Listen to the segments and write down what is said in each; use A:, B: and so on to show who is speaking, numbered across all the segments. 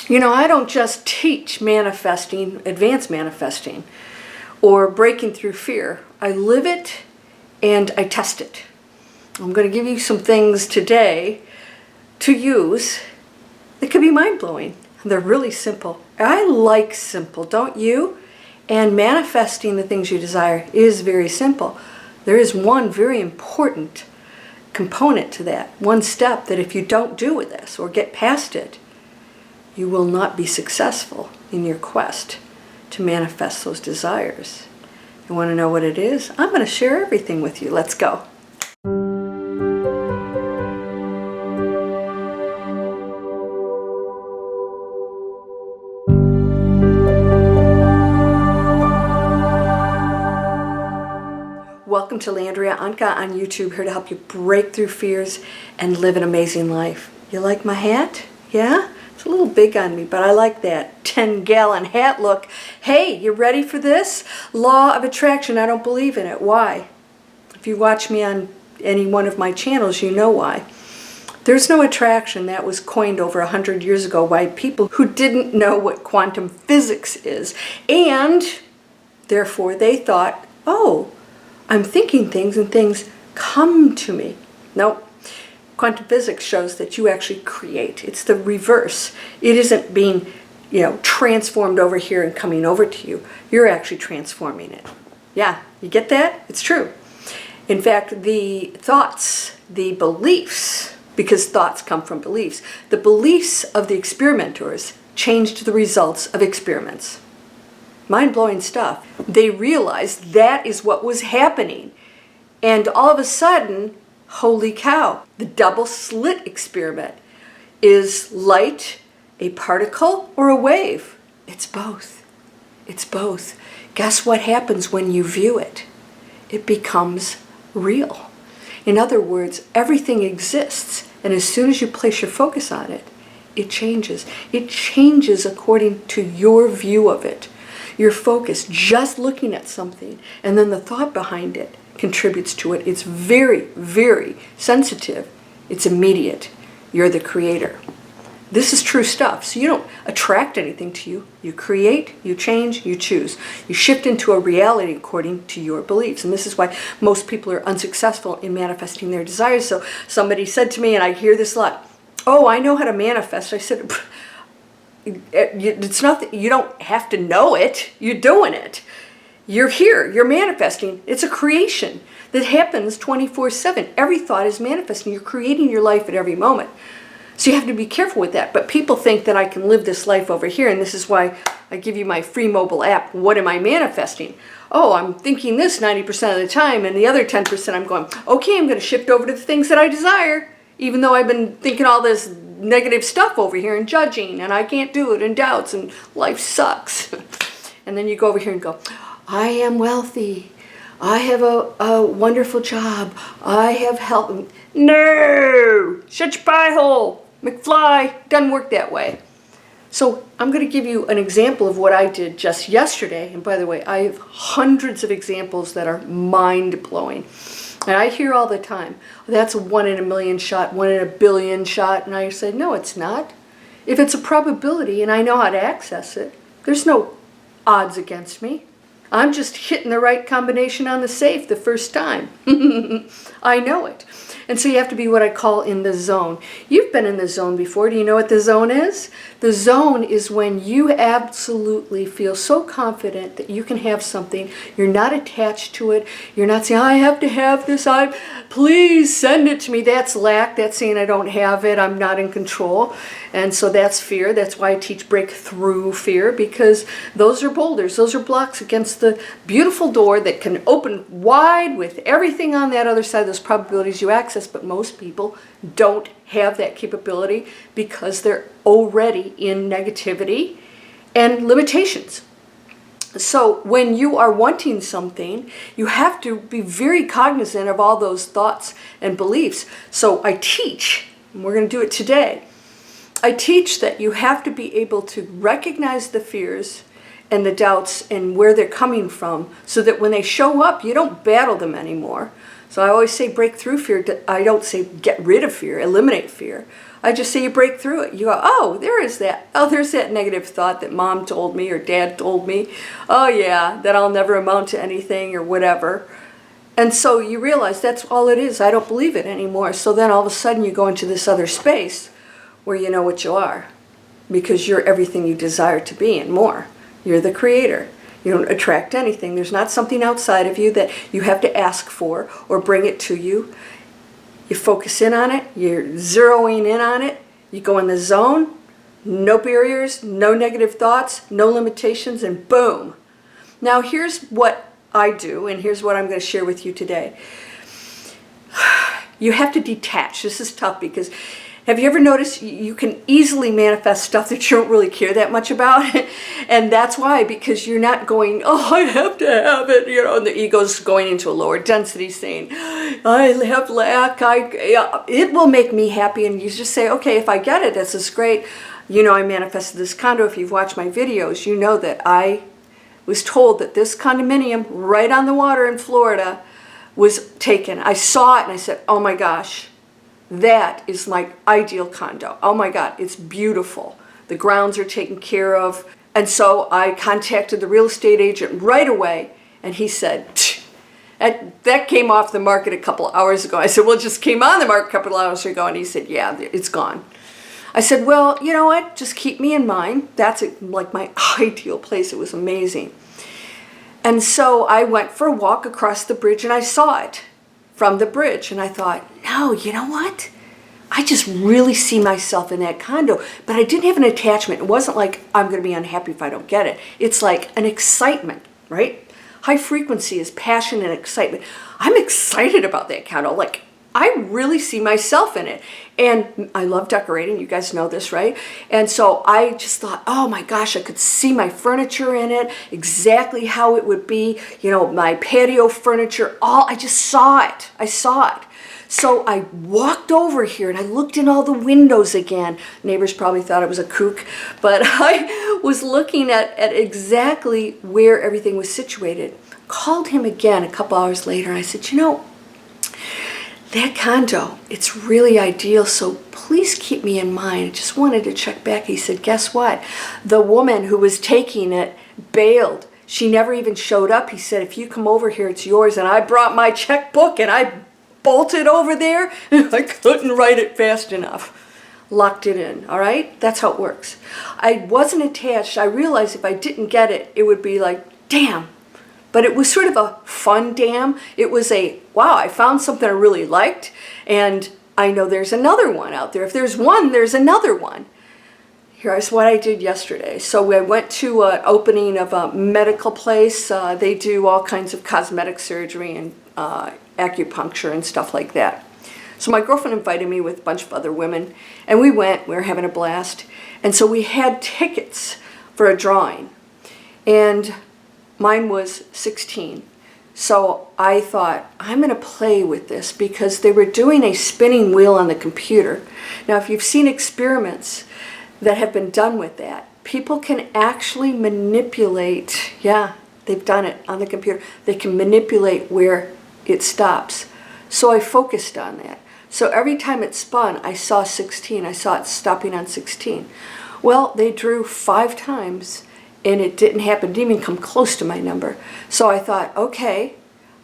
A: You know, I don't just teach manifesting, advanced manifesting, or breaking through fear. I live it and I test it. I'm going to give you some things today to use that could be mind-blowing. They're really simple. I like simple, don't you? And manifesting the things you desire is very simple. There is one very important component to that, one step that if you don't do with this or get past it, you will not be successful in your quest to manifest those desires. You want to know what it is? I'm going to share everything with you. Let's go. Welcome to Landria Onkka on YouTube, here to help you break through fears and live an amazing life. You like my hat? Yeah? It's a little big on me, but I like that 10-gallon hat look. Hey, you ready for this? Law of attraction, I don't believe in it. Why? If you watch me on any one of my channels, you know why. There's no attraction. That was coined over 100 years ago by people who didn't know what quantum physics is. And therefore they thought, oh, I'm thinking things and things come to me. Nope. Quantum physics shows that you actually create. It's the reverse. It isn't being, transformed over here and coming over to you. You're actually transforming it. Yeah, you get that? It's true. In fact, the thoughts, the beliefs, because thoughts come from beliefs, the beliefs of the experimenters changed the results of experiments. Mind-blowing stuff. They realized that is what was happening. And all of a sudden, holy cow, the double slit experiment. Is light a particle or a wave? It's both. It's both. Guess what happens when you view it? It becomes real. In other words, everything exists, and as soon as you place your focus on it, it changes. It changes according to your view of it. Your focus, just looking at something, and then the thought behind it contributes to it. It's very, very sensitive. It's immediate. You're the creator. This is true stuff. So you don't attract anything to you. You create, you change, you choose. You shift into a reality according to your beliefs. And this is why most people are unsuccessful in manifesting their desires. So somebody said to me, and I hear this a lot, oh, I know how to manifest. I said, it's not that you don't have to know it. You're doing it. You're here. You're manifesting. It's a creation that happens 24/7. Every thought is manifesting. You're creating your life at every moment. So you have to be careful with that. But people think that I can live this life over here, and this is why I give you my free mobile app. What am I manifesting? Oh, I'm thinking this 90% of the time, and the other 10% I'm going, okay, I'm going to shift over to the things that I desire, even though I've been thinking all this negative stuff over here and judging, and I can't do it, and doubts, and life sucks. And then you go over here and go, I am wealthy. I have a wonderful job. I have health. No! Shut your pie hole. McFly. Doesn't work that way. So I'm going to give you an example of what I did just yesterday. And by the way, I have hundreds of examples that are mind-blowing. And I hear all the time, that's a 1 in a million shot, 1 in a billion shot. And I say, no, it's not. If it's a probability and I know how to access it, there's no odds against me. I'm just hitting the right combination on the safe the first time. I know it. And so you have to be what I call in the zone. You've been in the zone before. Do you know what the zone is? The zone is when you absolutely feel so confident that you can have something. You're not attached to it. You're not saying, I have to have this. Please send it to me. That's lack. That's saying I don't have it. I'm not in control. And so that's fear. That's why I teach breakthrough fear, because those are boulders. Those are blocks against the beautiful door that can open wide with everything on that other side, those probabilities you access. But most people don't have that capability because they're already in negativity and limitations. So when you are wanting something, you have to be very cognizant of all those thoughts and beliefs. So I teach, and we're going to do it today, I teach that you have to be able to recognize the fears and the doubts and where they're coming from, so that when they show up, you don't battle them anymore. So I always say break through fear. I don't say get rid of fear, eliminate fear. I just say you break through it. You go, oh, there is that. Oh, there's that negative thought that mom told me or dad told me. Oh yeah, that I'll never amount to anything or whatever. And so you realize that's all it is. I don't believe it anymore. So then all of a sudden you go into this other space where you know what you are, because you're everything you desire to be and more. You're the creator. You don't attract anything. There's not something outside of you that you have to ask for or bring it to you. You focus in on it, you're zeroing in on it, you go in the zone, no barriers, no negative thoughts, no limitations, and boom. Now here's what I do, and here's what I'm going to share with you today. You have to detach. This is tough because have you ever noticed you can easily manifest stuff that you don't really care that much about? And that's why, because you're not going, oh, I have to have it, and the ego's going into a lower density saying, I have lack, it will make me happy. And you just say, okay, if I get it, this is great. I manifested this condo. If you've watched my videos, you know that I was told that this condominium right on the water in Florida was taken. I saw it and I said, oh my gosh. That is my ideal condo. Oh my God, it's beautiful. The grounds are taken care of. And so I contacted the real estate agent right away, and he said, that came off the market a couple hours ago. I said, well, it just came on the market a couple hours ago. And he said, yeah, it's gone. I said, well, you know what? Just keep me in mind. That's like my ideal place. It was amazing. And so I went for a walk across the bridge, and I saw it from the bridge, and I thought, no, you know what? I just really see myself in that condo, but I didn't have an attachment. It wasn't like I'm going to be unhappy if I don't get it. It's like an excitement, right? High frequency is passion and excitement. I'm excited about that condo. Like, I really see myself in it. And I love decorating. You guys know this, right? And so I just thought, oh my gosh, I could see my furniture in it, exactly how it would be, my patio furniture, I just saw it. I saw it. So I walked over here and I looked in all the windows again. Neighbors probably thought I was a kook, but I was looking at exactly where everything was situated. Called him again a couple hours later, and I said, that condo, it's really ideal, so please keep me in mind. I just wanted to check back. He said, guess what? The woman who was taking it bailed. She never even showed up. He said, if you come over here, it's yours. And I brought my checkbook and I bolted over there. I couldn't write it fast enough. Locked it in, all right? That's how it works. I wasn't attached. I realized if I didn't get it, it would be like, damn. But it was sort of a fun damn. It was wow, I found something I really liked, and I know there's another one out there. If there's one, there's another one. Here's what I did yesterday. So I went to an opening of a medical place. They do all kinds of cosmetic surgery and acupuncture and stuff like that. So my girlfriend invited me with a bunch of other women, and we went. We were having a blast. And so we had tickets for a drawing. And mine was 16. So I thought, I'm going to play with this because they were doing a spinning wheel on the computer. Now, if you've seen experiments that have been done with that, people can actually manipulate, they've done it on the computer. They can manipulate where it stops. So I focused on that. So every time it spun, I saw 16. I saw it stopping on 16. Well, they drew 5 times. And it didn't happen, didn't even come close to my number. So I thought, okay,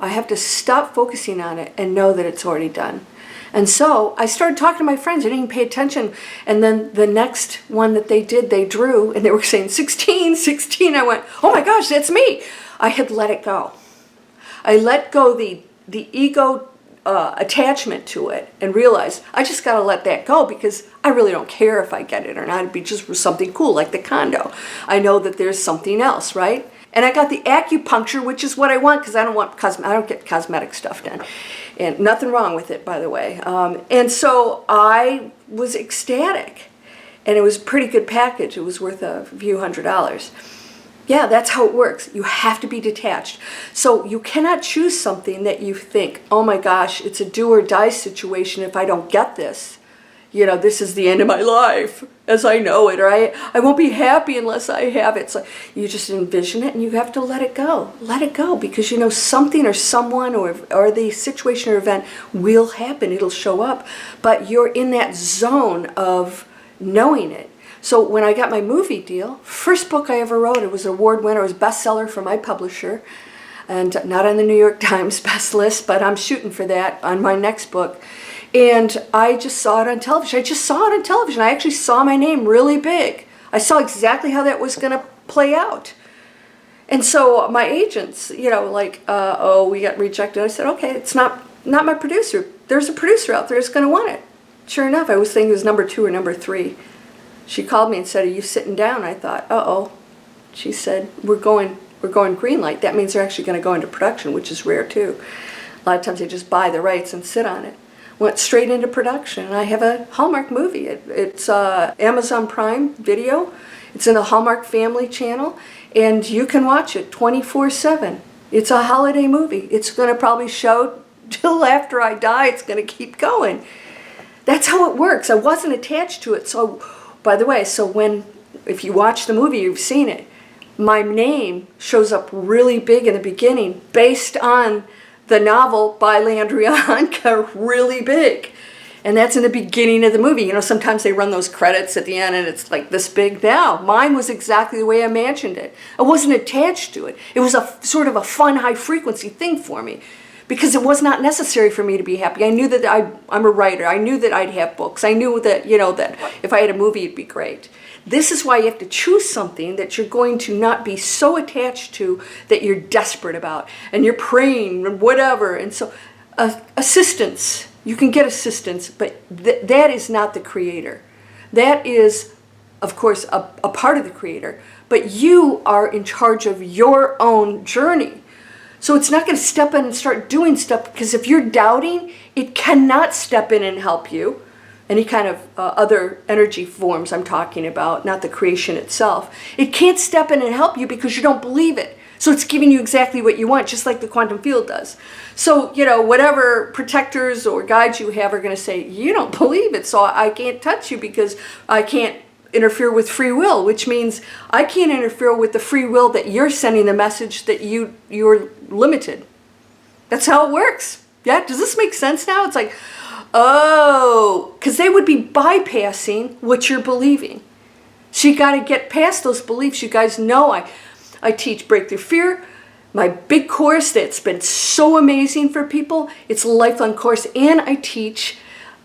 A: I have to stop focusing on it and know that it's already done. And so I started talking to my friends. I didn't even pay attention. And then the next one that they did, they drew, and they were saying 16, 16. I went, oh my gosh, that's me. I had let it go. I let go the ego attachment to it and realized I just got to let that go because I really don't care if I get it or not. It'd be just something cool like the condo. I know that there's something else, right? And I got the acupuncture, which is what I want because I don't get cosmetic stuff done. And nothing wrong with it, by the way. And so I was ecstatic. And it was a pretty good package. It was worth a few $100s. Yeah, that's how it works. You have to be detached. So you cannot choose something that you think, oh my gosh, it's a do or die situation if I don't get this. this is the end of my life as I know it, or I won't be happy unless I have it. So you just envision it and you have to let it go. Let it go, because something or someone or the situation or event will happen. It'll show up. But you're in that zone of knowing it. So when I got my movie deal, first book I ever wrote, it was an award winner, it was a bestseller for my publisher, and not on the New York Times best list, but I'm shooting for that on my next book. And I just saw it on television. I actually saw my name really big. I saw exactly how that was going to play out. And so my agents, we got rejected. I said, okay, it's not my producer. There's a producer out there that's going to want it. Sure enough, I was thinking it was number 2 or number 3. She called me and said, are you sitting down? I thought, uh-oh. She said, we're going green light. That means they're actually going to go into production, which is rare too. A lot of times they just buy the rights and sit on it. Went straight into production, and I have a Hallmark movie. It's Amazon Prime Video. It's in the Hallmark Family Channel, and you can watch it 24/7. It's a holiday movie. It's going to probably show till after I die. It's going to keep going. That's how it works. I wasn't attached to it. So, by the way, if you watch the movie, you've seen it. My name shows up really big in the beginning, based on the novel by Landria Onkka, really big. And that's in the beginning of the movie. Sometimes they run those credits at the end and it's like this big. Now, mine was exactly the way I imagined it. I wasn't attached to it. It was a sort of a fun, high-frequency thing for me, because it was not necessary for me to be happy. I knew that I'm a writer. I knew that I'd have books. I knew that, that if I had a movie, it'd be great. This is why you have to choose something that you're going to not be so attached to that you're desperate about and you're praying and whatever. And so assistance, you can get assistance, but that is not the creator. That is, of course, a part of the creator, but you are in charge of your own journey. So it's not going to step in and start doing stuff, because if you're doubting, it cannot step in and help you. Any kind of other energy forms I'm talking about, not the creation itself. It can't step in and help you because you don't believe it. So it's giving you exactly what you want, just like the quantum field does. So, whatever protectors or guides you have are going to say, you don't believe it, so I can't touch you because I can't interfere with free will, which means I can't interfere with the free will that you're sending the message that you're limited. That's how it works. Yeah, does this make sense now? It's like, oh, because they would be bypassing what you're believing. So you got to get past those beliefs. You guys know I teach Breakthrough Fear, my big course that's been so amazing for people. It's a lifelong course. And I teach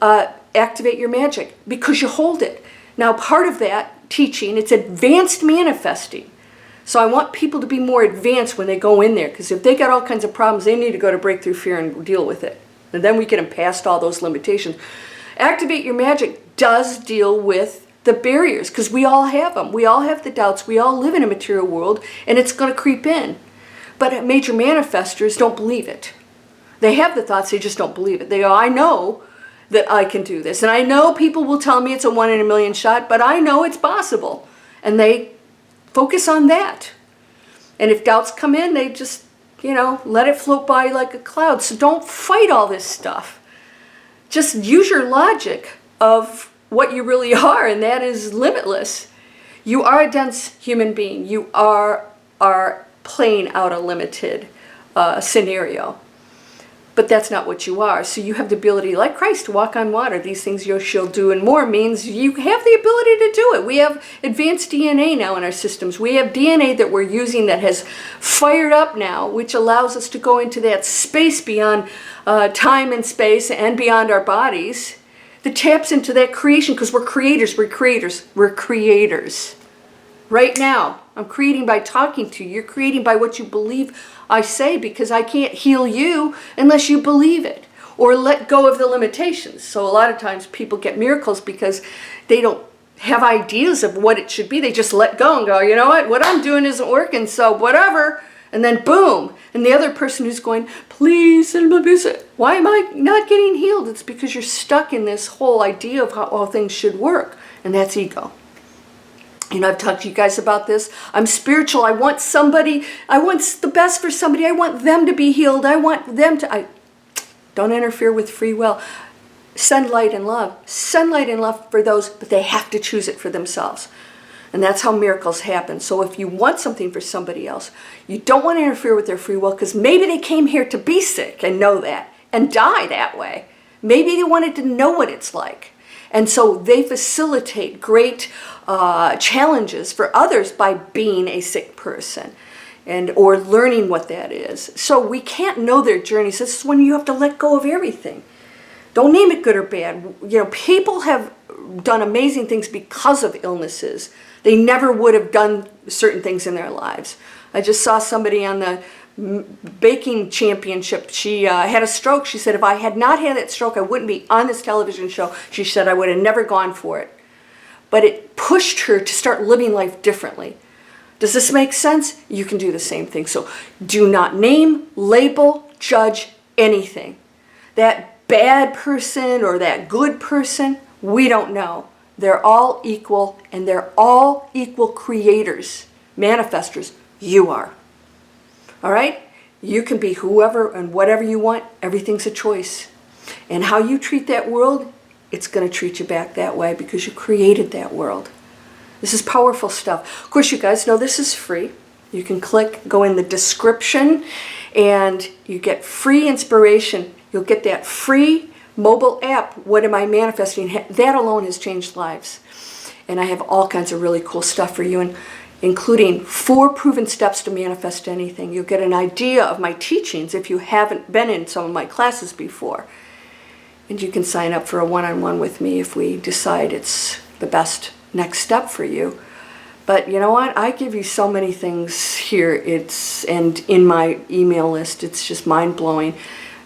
A: Activate Your Magic, because you hold it. Now, part of that teaching, it's advanced manifesting. So I want people to be more advanced when they go in there, because if they got all kinds of problems, they need to go to Breakthrough Fear and deal with it. And then we get them past all those limitations. Activate Your Magic does deal with the barriers, because we all have them. We all have the doubts. We all live in a material world, and it's going to creep in. But major manifestors don't believe it. They have the thoughts, they just don't believe it. They go, I know that I can do this. And I know people will tell me it's a 1 in a million shot, but I know it's possible. And they focus on that. And if doubts come in, they just, let it float by like a cloud. So don't fight all this stuff. Just use your logic of what you really are, and that is limitless. You are a dense human being. You are playing out a limited scenario. But that's not what you are. So you have the ability, like Christ, to walk on water. These things you shall do and more means you have the ability to do it. We have advanced DNA now in our systems. We have DNA that we're using that has fired up now, which allows us to go into that space beyond time and space and beyond our bodies, that taps into that creation, because we're creators. Right now, I'm creating by talking to you. You're creating by what you believe I say, because I can't heal you unless you believe it or let go of the limitations. So a lot of times people get miracles because they don't have ideas of what it should be. They just let go and go, you know what I'm doing isn't working, so whatever. And then boom. And the other person who's going, please, why am I not getting healed? It's because you're stuck in this whole idea of how all things should work. And that's ego. I've talked to you guys about this. I'm spiritual. I want the best for somebody. I want them to be healed. I want them to, don't interfere with free will. send light and love. Send light and love for those, but they have to choose it for themselves. And that's how miracles happen. So if you want something for somebody else, you don't want to interfere with their free will, because maybe they came here to be sick and know that and die that way. Maybe they wanted to know what it's like. And so they facilitate great challenges for others by being a sick person or learning what that is. So we can't know their journeys. This is when you have to let go of everything. Don't name it good or bad. You know, people have done amazing things because of illnesses. They never would have done certain things in their lives. I just saw somebody on the baking championship. She had a stroke. She said, if I had not had that stroke, I wouldn't be on this television show. She said, I would have never gone for it. But it pushed her to start living life differently. Does this make sense? You can do the same thing. So do not name, label, judge anything. That bad person or that good person, we don't know. They're all equal, and they're all equal creators, manifestors. You are. All right? You can be whoever and whatever you want. Everything's a choice. And how you treat that world, it's going to treat you back that way because you created that world. This is powerful stuff. Of course, you guys know this is free. You can go in the description, and you get free inspiration. You'll get that free mobile app, What Am I Manifesting? That alone has changed lives. And I have all kinds of really cool stuff for you, including 4 proven steps to manifest anything. You'll get an idea of my teachings if you haven't been in some of my classes before. And you can sign up for a one-on-one with me if we decide it's the best next step for you. But you know what? I give you so many things here. And in my email list, it's just mind-blowing.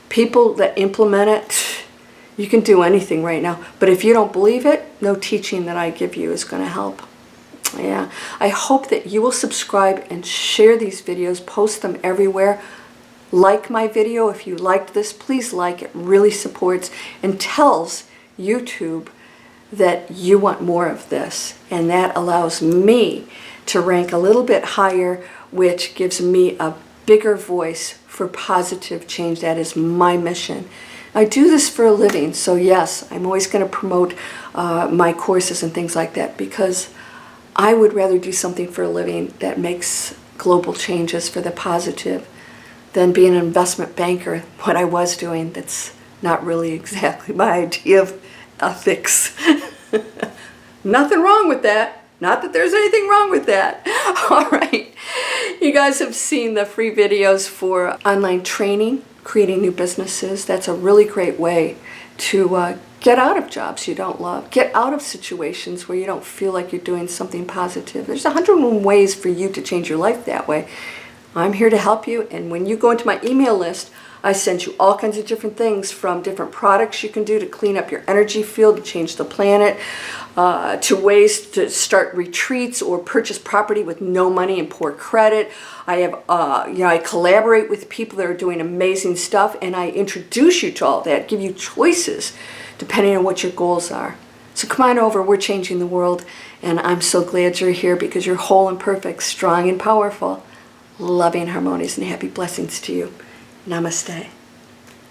A: People that implement it, you can do anything right now. But if you don't believe it, no teaching that I give you is going to help. Yeah. I hope that you will subscribe and share these videos, post them everywhere. Like my video. If you liked this, please like it. Really supports and tells YouTube that you want more of this. And that allows me to rank a little bit higher, which gives me a bigger voice for positive change. That is my mission. I do this for a living, so yes, I'm always going to promote my courses and things like that, because I would rather do something for a living that makes global changes for the positive than be an investment banker, what I was doing. That's not really exactly my idea of ethics. Nothing wrong with that. Not that there's anything wrong with that. All right. You guys have seen the free videos for online training, creating new businesses. That's a really great way to get out of jobs you don't love. Get out of situations where you don't feel like you're doing something positive. There's 101 ways for you to change your life that way. I'm here to help you. And when you go into my email list, I send you all kinds of different things, from different products you can do to clean up your energy field, to change the planet, to ways to start retreats or purchase property with no money and poor credit. I have, I collaborate with people that are doing amazing stuff, and I introduce you to all that, give you choices depending on what your goals are. So come on over. We're changing the world, and I'm so glad you're here, because you're whole and perfect, strong and powerful, loving, harmonious, and happy. Blessings to you. Namaste.